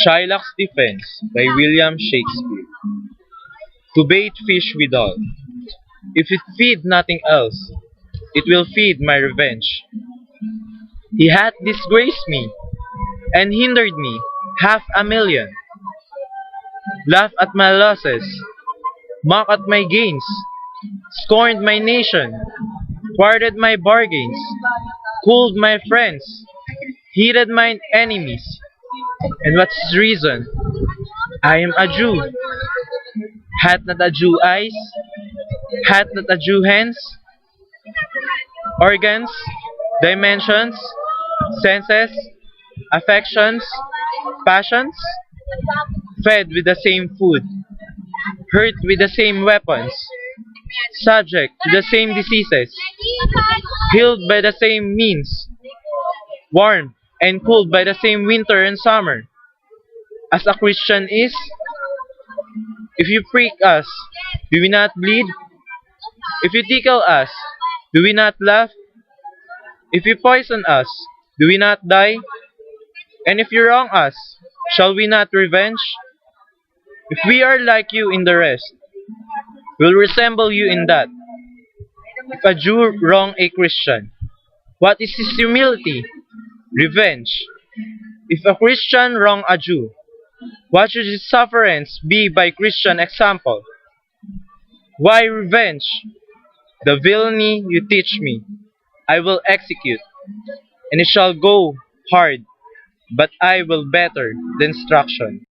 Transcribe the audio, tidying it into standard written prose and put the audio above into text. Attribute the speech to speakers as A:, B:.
A: Shylock's Defense by William Shakespeare. To bait fish withal. If it feed nothing else, it will feed my revenge. He hath disgraced me, and hindered me 500,000. Laugh at my losses, mock at my gains, scorned my nation, thwarted my bargains, cooled my friends, heated mine enemies. And what's his reason? I am a Jew. Hath not a Jew eyes? Hath not a Jew hands? Organs? Dimensions? Senses? Affections? Passions? Fed with the same food, hurt with the same weapons, subject to the same diseases, healed by the same means, warmed and cooled by the same winter and summer, as a Christian is. If you prick us, do we not bleed? If you tickle us, do we not laugh? If you poison us, do we not die? And if you wrong us, shall we not revenge? If we are like you in the rest, we'll resemble you in that. If a Jew wrong a Christian, what is his humility? Revenge. If a Christian wrong a Jew, what should his sufferance be by Christian example? Why revenge? The villainy you teach me, I will execute, and it shall go hard, but I will better the instruction.